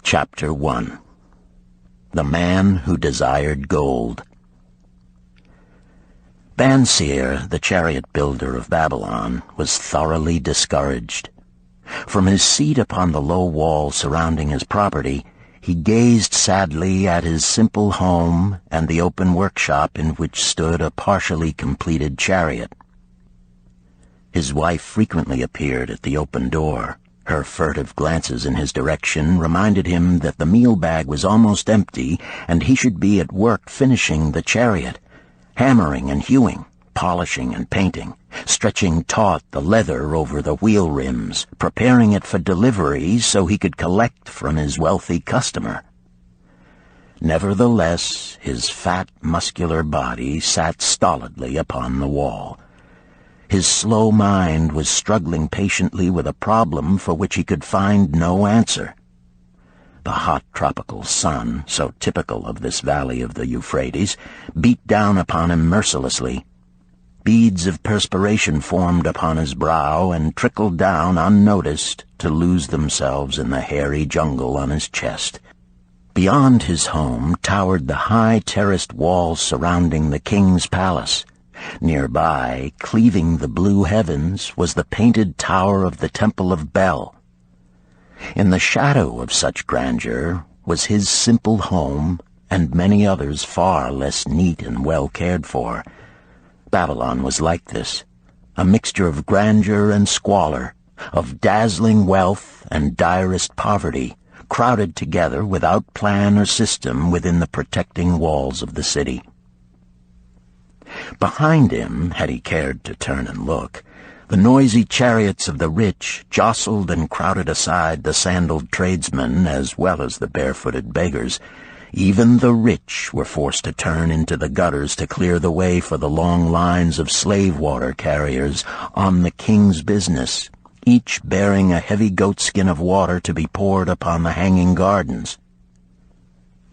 Chapter 1. The Man Who Desired Gold. Banseer, the chariot builder of Babylon, was thoroughly discouraged. From his seat upon the low wall surrounding his property, he gazed sadly at his simple home and the open workshop in which stood a partially completed chariot. His wife frequently appeared at the open door. Her furtive glances in his direction reminded him that the meal bag was almost empty and he should be at work finishing the chariot, hammering and hewing, polishing and painting, stretching taut the leather over the wheel rims, preparing it for delivery so he could collect from his wealthy customer. Nevertheless, his fat, muscular body sat stolidly upon the wall. His slow mind was struggling patiently with a problem for which he could find no answer. The hot tropical sun, so typical of this valley of the Euphrates, beat down upon him mercilessly. Beads of perspiration formed upon his brow and trickled down unnoticed to lose themselves in the hairy jungle on his chest. Beyond his home towered the high terraced walls surrounding the king's palace. Nearby, cleaving the blue heavens, was the painted tower of the Temple of Bel. In the shadow of such grandeur was his simple home and many others far less neat and well cared for. Babylon was like this, a mixture of grandeur and squalor, of dazzling wealth and direst poverty, crowded together without plan or system within the protecting walls of the city. Behind him, had he cared to turn and look, the noisy chariots of the rich jostled and crowded aside the sandaled tradesmen as well as the barefooted beggars. Even the rich were forced to turn into the gutters to clear the way for the long lines of slave water carriers on the king's business, each bearing a heavy goatskin of water to be poured upon the hanging gardens.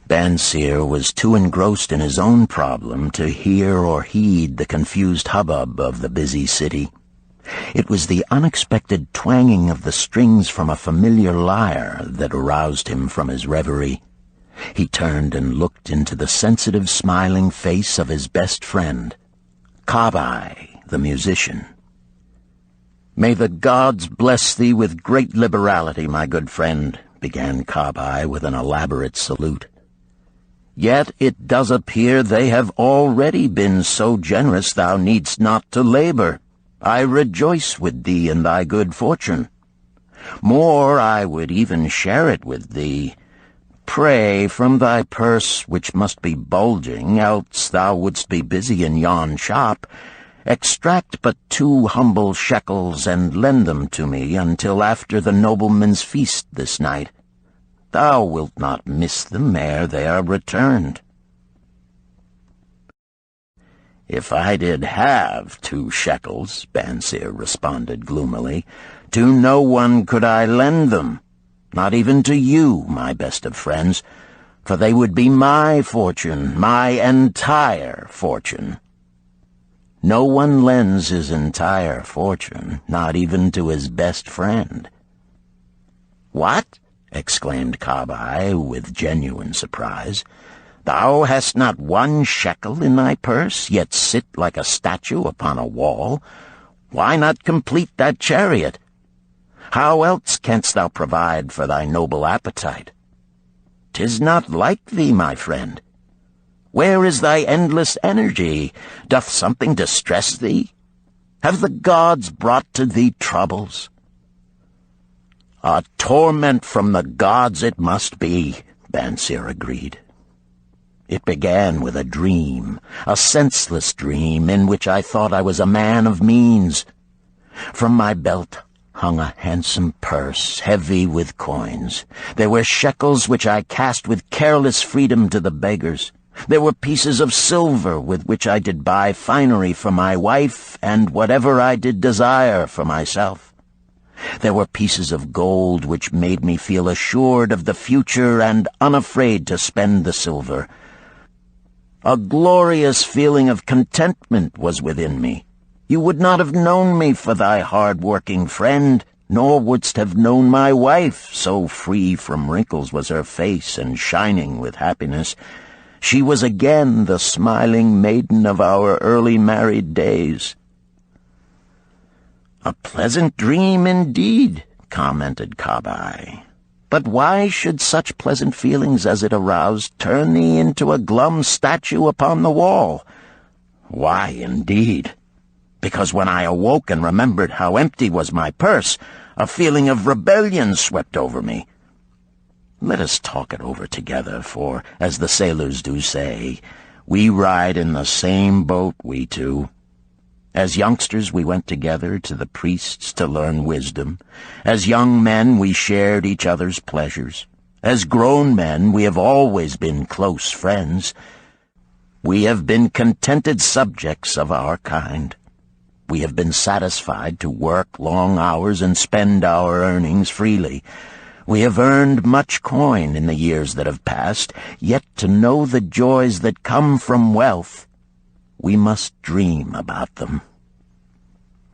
Banseer was too engrossed in his own problem to hear or heed the confused hubbub of the busy city. It was the unexpected twanging of the strings from a familiar lyre that aroused him from his reverie. He turned and looked into the sensitive, smiling face of his best friend, Kabai, the musician. "May the gods bless thee with great liberality, my good friend," began Kabai with an elaborate salute. "Yet it does appear they have already been so generous thou needst not to labor. I rejoice with thee in thy good fortune. More, I would even share it with thee. Pray, from thy purse, which must be bulging, else thou wouldst be busy in yon shop, extract but 2 humble shekels and lend them to me until after the nobleman's feast this night. Thou wilt not miss them ere they are returned." "If I did have 2 shekels," Banseer responded gloomily, "to no one could I lend them, not even to you, my best of friends, for they would be my fortune, my entire fortune." No one lends his entire fortune, not even to his best friend. "What?" exclaimed Kabai with genuine surprise. "Thou hast not 1 shekel in thy purse, yet sit like a statue upon a wall? Why not complete that chariot? How else canst thou provide for thy noble appetite? 'Tis not like thee, my friend. Where is thy endless energy? Doth something distress thee? Have the gods brought to thee troubles?" "A torment from the gods it must be," Banseer agreed. "It began with a dream, a senseless dream in which I thought I was a man of means. From my belt hung a handsome purse, heavy with coins. There were shekels which I cast with careless freedom to the beggars. There were pieces of silver with which I did buy finery for my wife and whatever I did desire for myself. There were pieces of gold which made me feel assured of the future and unafraid to spend the silver. A glorious feeling of contentment was within me. You would not have known me for thy hard-working friend, nor wouldst have known my wife, so free from wrinkles was her face and shining with happiness. She was again the smiling maiden of our early married days." "A pleasant dream indeed," commented Kabai. "But why should such pleasant feelings as it aroused turn thee into a glum statue upon the wall?" "Why, indeed? Because when I awoke and remembered how empty was my purse, a feeling of rebellion swept over me. Let us talk it over together, for, as the sailors do say, we ride in the same boat, we two. As youngsters we went together to the priests to learn wisdom. As young men we shared each other's pleasures. As grown men we have always been close friends. We have been contented subjects of our kind. We have been satisfied to work long hours and spend our earnings freely. We have earned much coin in the years that have passed, yet to know the joys that come from wealth, we must dream about them.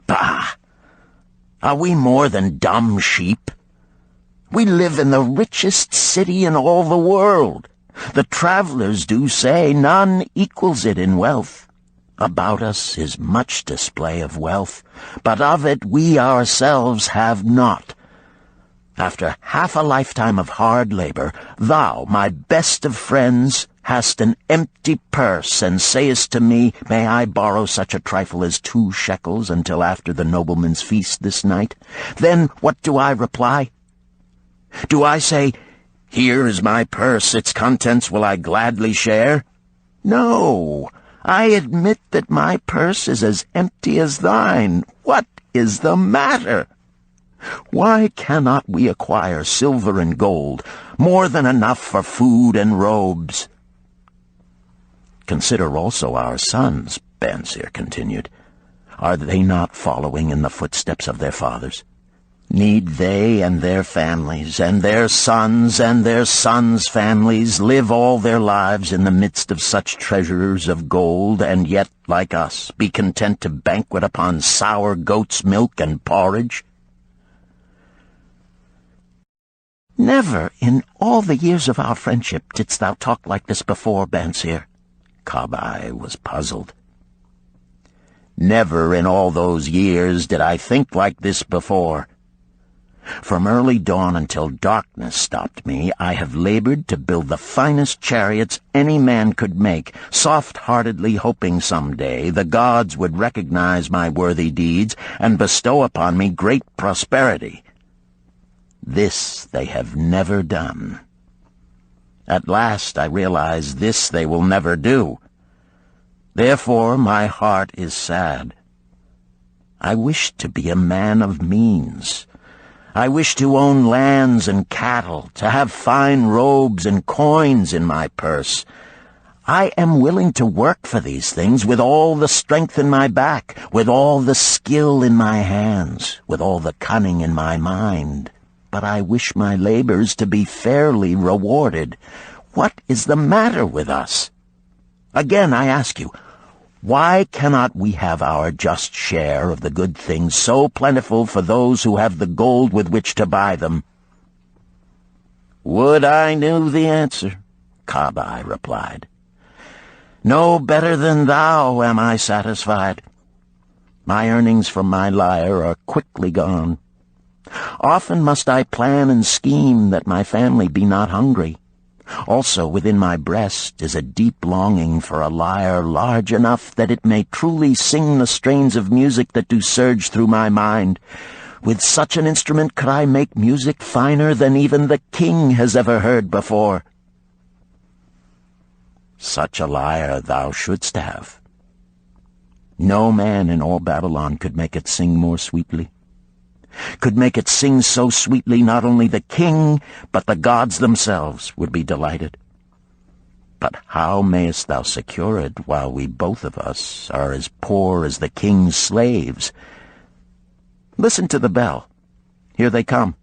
Bah! Are we more than dumb sheep? We live in the richest city in all the world. The travelers do say none equals it in wealth. About us is much display of wealth, but of it we ourselves have not. After half a lifetime of hard labor, thou, my best of friends, hast an empty purse, and sayest to me, "May I borrow such a trifle as 2 shekels until after the nobleman's feast this night?" Then what do I reply? Do I say, "Here is my purse, its contents will I gladly share"? No, I admit that my purse is as empty as thine. What is the matter? Why cannot we acquire silver and gold, more than enough for food and robes? Consider also our sons, Bansir continued. Are they not following in the footsteps of their fathers? Need they and their families, and their sons' families, live all their lives in the midst of such treasures of gold, and yet, like us, be content to banquet upon sour goat's milk and porridge? Never in all the years of our friendship didst thou talk like this before, Bansir. Kabai was puzzled. Never in all those years did I think like this before. From early dawn until darkness stopped me, I have labored to build the finest chariots any man could make, soft-heartedly hoping some day the gods would recognize my worthy deeds and bestow upon me great prosperity. This they have never done. At last I realize this they will never do. Therefore my heart is sad. I wish to be a man of means. I wish to own lands and cattle, to have fine robes and coins in my purse. I am willing to work for these things with all the strength in my back, with all the skill in my hands, with all the cunning in my mind. But I wish my labors to be fairly rewarded. What is the matter with us? Again, I ask you, why cannot we have our just share of the good things so plentiful for those who have the gold with which to buy them? Would I knew the answer, Kabai replied. No better than thou am I satisfied. My earnings from my lyre are quickly gone. Often must I plan and scheme that my family be not hungry. Also within my breast is a deep longing for a lyre large enough that it may truly sing the strains of music that do surge through my mind. With such an instrument could I make music finer than even the king has ever heard before. Such a lyre thou shouldst have. No man in all Babylon could make it sing more sweetly. Could make it sing so sweetly not only the king, but the gods themselves would be delighted. But how mayest thou secure it while we both of us are as poor as the king's slaves? Listen to the bell. Here they come.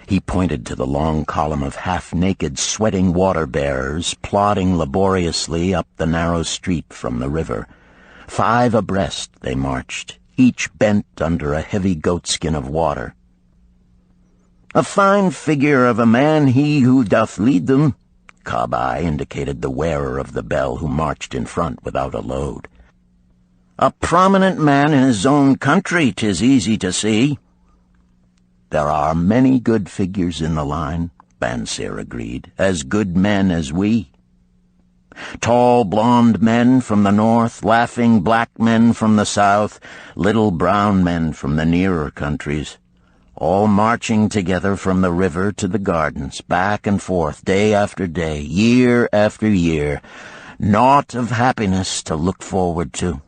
He pointed to the long column of half-naked, sweating water-bearers plodding laboriously up the narrow street from the river. 5 abreast they marched, each bent under a heavy goatskin of water. "A fine figure of a man he who doth lead them," Kabai indicated the wearer of the bell who marched in front without a load. "A prominent man in his own country, 'tis easy to see." "There are many good figures in the line," Bansir agreed, "as good men as we. Tall blond men from the north, laughing black men from the south, little brown men from the nearer countries, all marching together from the river to the gardens, back and forth, day after day, year after year, naught of happiness to look forward to,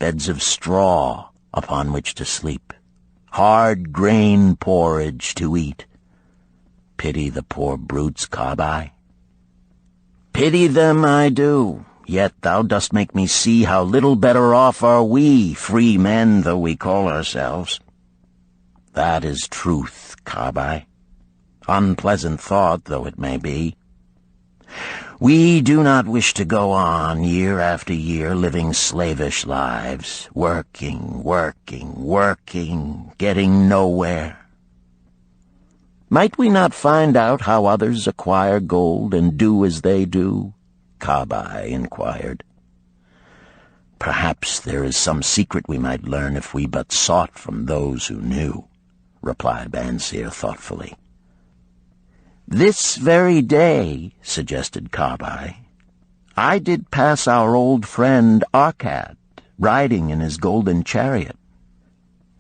beds of straw upon which to sleep, hard grain porridge to eat. Pity the poor brutes, Kabai." "Pity them I do, yet thou dost make me see how little better off are we, free men though we call ourselves." "That is truth, Kabai, unpleasant thought though it may be. We do not wish to go on year after year living slavish lives, working, getting nowhere. Might we not find out how others acquire gold and do as they do?" Kabai inquired. "Perhaps there is some secret we might learn if we but sought from those who knew," replied Bansir thoughtfully. "This very day," suggested Kabai, "I did pass our old friend Arkad, riding in his golden chariot.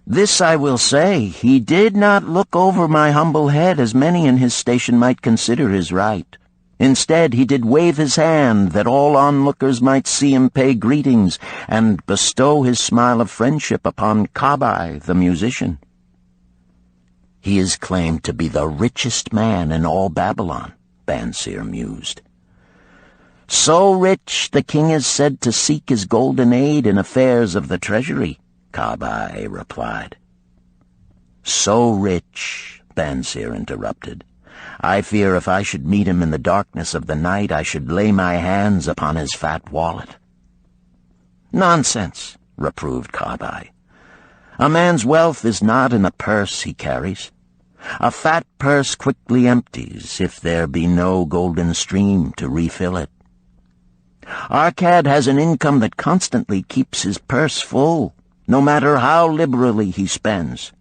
This I will say, he did not look over my humble head as many in his station might consider his right. Instead, he did wave his hand that all onlookers might see him pay greetings and bestow his smile of friendship upon Kabai, the musician. He is claimed to be the richest man in all Babylon," Bansir mused. "So rich the king is said to seek his golden aid in affairs of the treasury," Kabai replied. "So rich," Bansir interrupted, "I fear if I should meet him in the darkness of the night I should lay my hands upon his fat wallet." "Nonsense," reproved Kabai. "A man's wealth is not in the purse he carries. A fat purse quickly empties if there be no golden stream to refill it. Arkad has an income that constantly keeps his purse full, no matter how liberally he spends."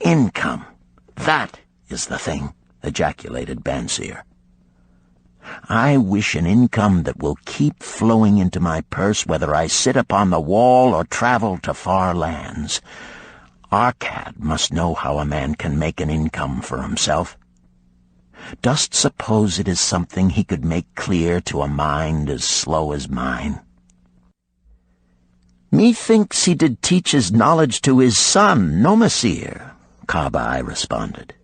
"Income, that is the thing," ejaculated Bansir. "I wish an income that will keep flowing into my purse whether I sit upon the wall or travel to far lands. Arkad must know how a man can make an income for himself. Dost suppose it is something he could make clear to a mind as slow as mine?" "Methinks he did teach his knowledge to his son, Nomasir," Kabai responded.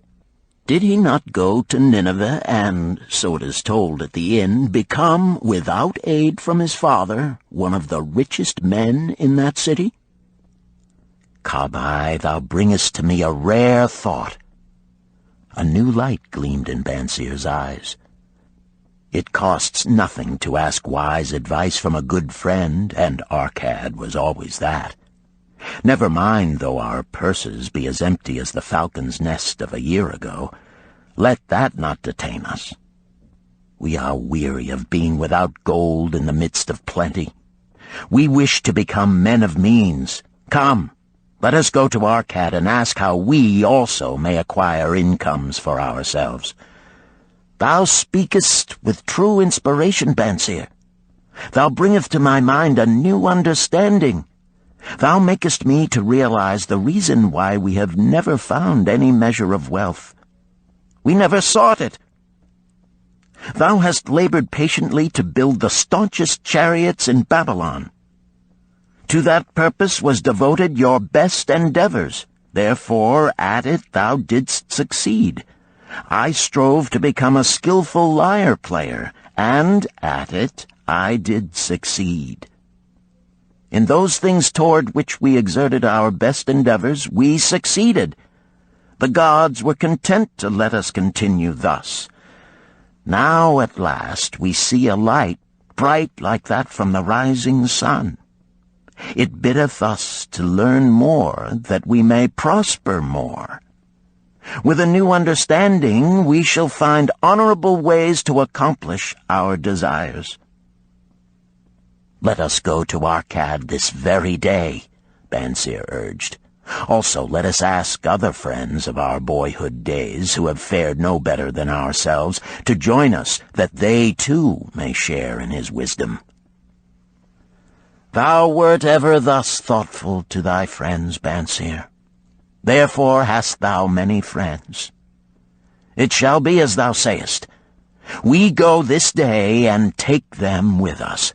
"Did he not go to Nineveh and, so it is told at the inn, become, without aid from his father, one of the richest men in that city?" "Kabai, thou bringest to me a rare thought." A new light gleamed in Bansir's eyes. It costs nothing to ask wise advice from a good friend, and Arkad was always that. Never mind though our purses be as empty as the falcon's nest of a year ago. Let that not detain us. We are weary of being without gold in the midst of plenty. We wish to become men of means. Come, let us go to Arkad and ask how we also may acquire incomes for ourselves. Thou speakest with true inspiration, Bansir. Thou bringest to my mind a new understanding. Thou makest me to realize the reason why we have never found any measure of wealth. We never sought it. Thou hast labored patiently to build the staunchest chariots in Babylon. To that purpose was devoted your best endeavors. Therefore, at it thou didst succeed. I strove to become a skillful lyre player, and at it I did succeed. In those things toward which we exerted our best endeavors, we succeeded. The gods were content to let us continue thus. Now at last we see a light, bright like that from the rising sun. It biddeth us to learn more, that we may prosper more. With a new understanding, we shall find honorable ways to accomplish our desires. Let us go to Arcad this very day, Bansier urged. Also, let us ask other friends of our boyhood days who have fared no better than ourselves to join us, that they too may share in his wisdom. Thou wert ever thus thoughtful to thy friends, Bansier. Therefore hast thou many friends. It shall be as thou sayest. We go this day and take them with us.